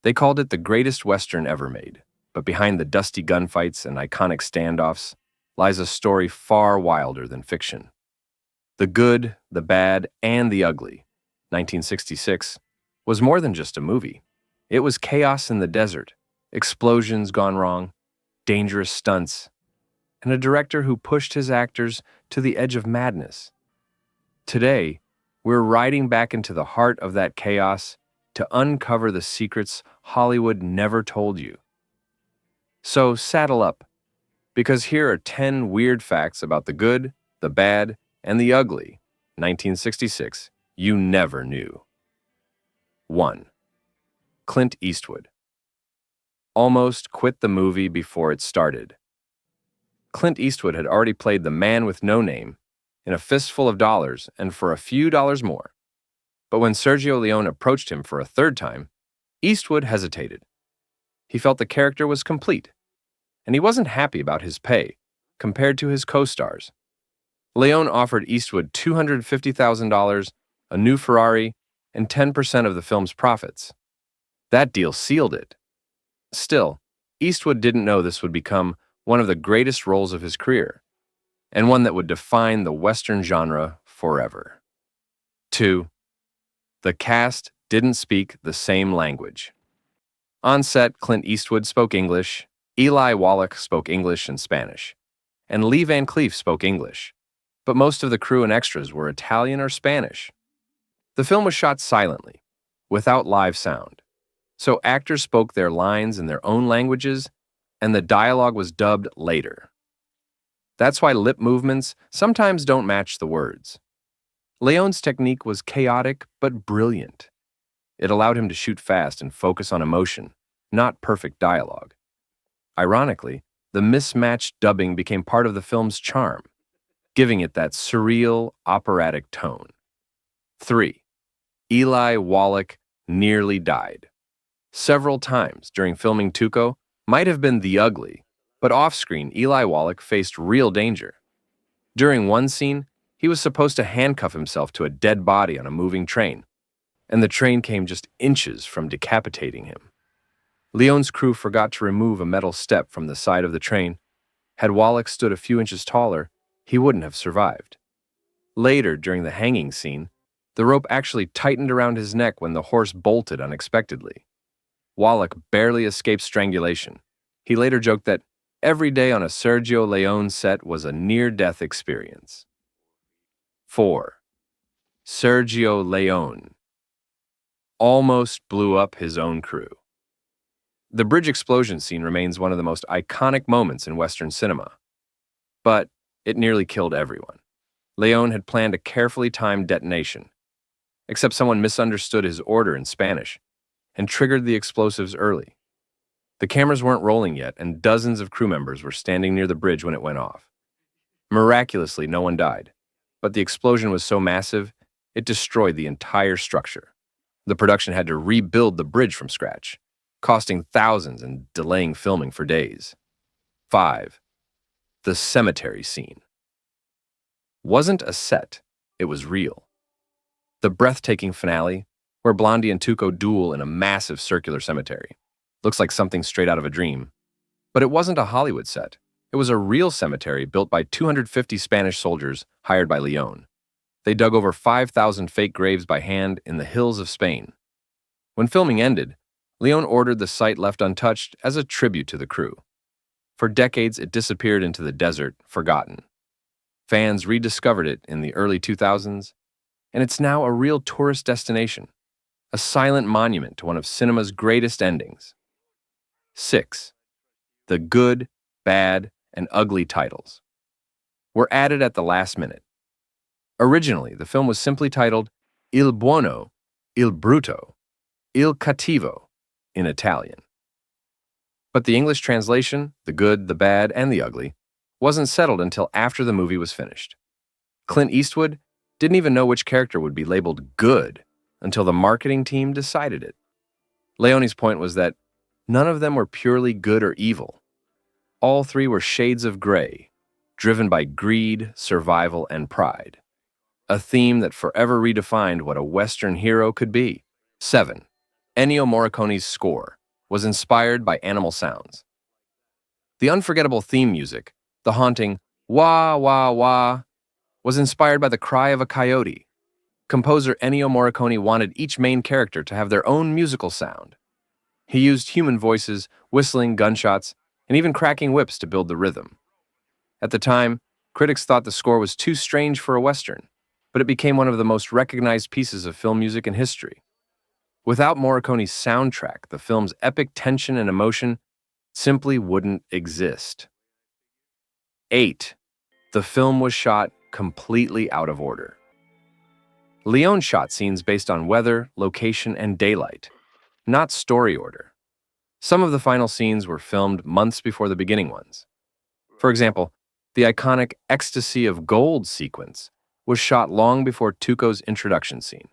They called it the greatest Western ever made, but behind the dusty gunfights and iconic standoffs lies a story far wilder than fiction. The Good, the Bad, and the Ugly, 1966, was more than just a movie. It was chaos in the desert, explosions gone wrong, dangerous stunts, and a director who pushed his actors to the edge of madness. Today, we're riding back into the heart of that chaos to uncover the secrets Hollywood never told you. So saddle up, because here are 10 weird facts about the good, the bad, and the ugly 1966 you never knew. 1. Clint Eastwood almost quit the movie before it started. Clint Eastwood had already played the man with no name in A Fistful of Dollars and for a few dollars more. But when Sergio Leone approached him for a third time, Eastwood hesitated. He felt the character was complete, and he wasn't happy about his pay compared to his co-stars. Leone offered Eastwood $250,000, a new Ferrari, and 10% of the film's profits. That deal sealed it. Still, Eastwood didn't know this would become one of the greatest roles of his career, and one that would define the Western genre forever. 2. The cast didn't speak the same language. On set, Clint Eastwood spoke English, Eli Wallach spoke English and Spanish, and Lee Van Cleef spoke English, but most of the crew and extras were Italian or Spanish. The film was shot silently, without live sound, so actors spoke their lines in their own languages, and the dialogue was dubbed later. That's why lip movements sometimes don't match the words. Leone's technique was chaotic but brilliant. It allowed him to shoot fast and focus on emotion, not perfect dialogue. Ironically, the mismatched dubbing became part of the film's charm, giving it that surreal, operatic tone. 3. Eli Wallach nearly died. Several times during filming Tuco might have been the ugly, but off-screen Eli Wallach faced real danger. During one scene, he was supposed to handcuff himself to a dead body on a moving train, and the train came just inches from decapitating him. Leone's crew forgot to remove a metal step from the side of the train. Had Wallach stood a few inches taller, he wouldn't have survived. Later, during the hanging scene, the rope actually tightened around his neck when the horse bolted unexpectedly. Wallach barely escaped strangulation. He later joked that every day on a Sergio Leone set was a near-death experience. 4. Sergio Leone almost blew up his own crew. The bridge explosion scene remains one of the most iconic moments in Western cinema, but it nearly killed everyone. Leone had planned a carefully timed detonation, except someone misunderstood his order in Spanish and triggered the explosives early. The cameras weren't rolling yet, and dozens of crew members were standing near the bridge when it went off. Miraculously, no one died, but the explosion was so massive, it destroyed the entire structure. The production had to rebuild the bridge from scratch, costing thousands and delaying filming for days. 5. The cemetery scene wasn't a set, it was real. The breathtaking finale, where Blondie and Tuco duel in a massive circular cemetery, looks like something straight out of a dream. But it wasn't a Hollywood set. It was a real cemetery built by 250 Spanish soldiers hired by Leone. They dug over 5,000 fake graves by hand in the hills of Spain. When filming ended, Leone ordered the site left untouched as a tribute to the crew. For decades, it disappeared into the desert, forgotten. Fans rediscovered it in the early 2000s, and it's now a real tourist destination, a silent monument to one of cinema's greatest endings. 6. The good, bad, and ugly titles were added at the last minute. Originally, the film was simply titled Il Buono, Il Brutto, Il Cattivo in Italian. But the English translation, the good, the bad, and the ugly, wasn't settled until after the movie was finished. Clint Eastwood didn't even know which character would be labeled good until the marketing team decided it. Leone's point was that none of them were purely good or evil. All three were shades of gray, driven by greed, survival, and pride. A theme that forever redefined what a Western hero could be. 7. Ennio Morricone's score was inspired by animal sounds. The unforgettable theme music, the haunting wah wah wah, was inspired by the cry of a coyote. Composer Ennio Morricone wanted each main character to have their own musical sound. He used human voices, whistling, gunshots, and even cracking whips to build the rhythm. At the time, critics thought the score was too strange for a Western, but it became one of the most recognized pieces of film music in history. Without Morricone's soundtrack, the film's epic tension and emotion simply wouldn't exist. 8. The film was shot completely out of order. Leone shot scenes based on weather, location, and daylight, not story order. Some of the final scenes were filmed months before the beginning ones. For example, the iconic Ecstasy of Gold sequence was shot long before Tuco's introduction scene.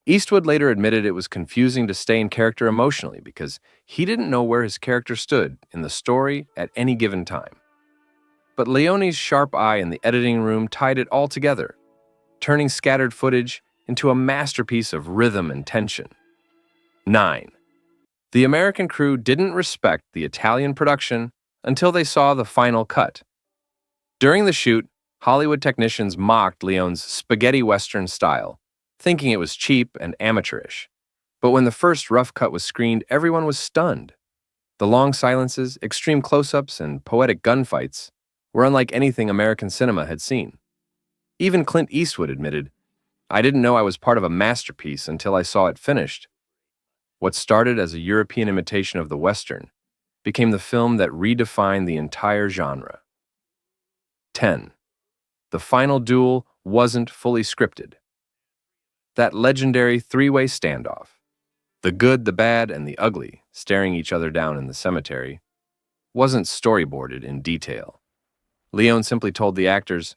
Eastwood later admitted it was confusing to stay in character emotionally because he didn't know where his character stood in the story at any given time. But Leone's sharp eye in the editing room tied it all together, turning scattered footage into a masterpiece of rhythm and tension. 9. The American crew didn't respect the Italian production until they saw the final cut. During the shoot, Hollywood technicians mocked Leone's spaghetti western style, thinking it was cheap and amateurish. But when the first rough cut was screened, everyone was stunned. The long silences, extreme close-ups, and poetic gunfights were unlike anything American cinema had seen. Even Clint Eastwood admitted, "I didn't know I was part of a masterpiece until I saw it finished." What started as a European imitation of the Western became the film that redefined the entire genre. 10. The final duel wasn't fully scripted. That legendary three-way standoff, the good, the bad, and the ugly staring each other down in the cemetery, wasn't storyboarded in detail. Leone simply told the actors,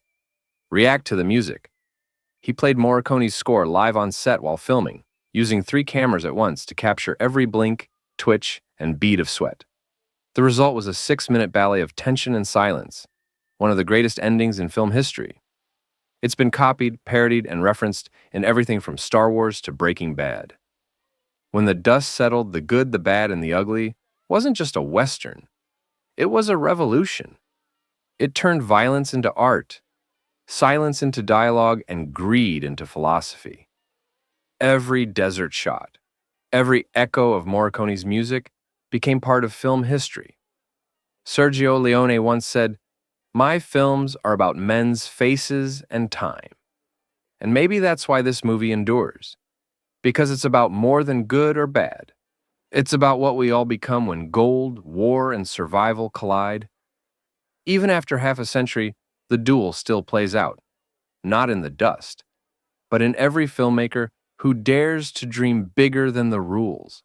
"React to the music." He played Morricone's score live on set while filming, using 3 cameras at once to capture every blink, twitch, and bead of sweat. The result was a 6-minute ballet of tension and silence, one of the greatest endings in film history. It's been copied, parodied, and referenced in everything from Star Wars to Breaking Bad. When the dust settled, the good, the bad, and the ugly wasn't just a Western. It was a revolution. It turned violence into art, silence into dialogue, and greed into philosophy. Every desert shot, every echo of Morricone's music became part of film history. Sergio Leone once said, "My films are about men's faces and time." And maybe that's why this movie endures. Because it's about more than good or bad. It's about what we all become when gold, war, and survival collide. Even after half a century, the duel still plays out. Not in the dust, but in every filmmaker who dares to dream bigger than the rules.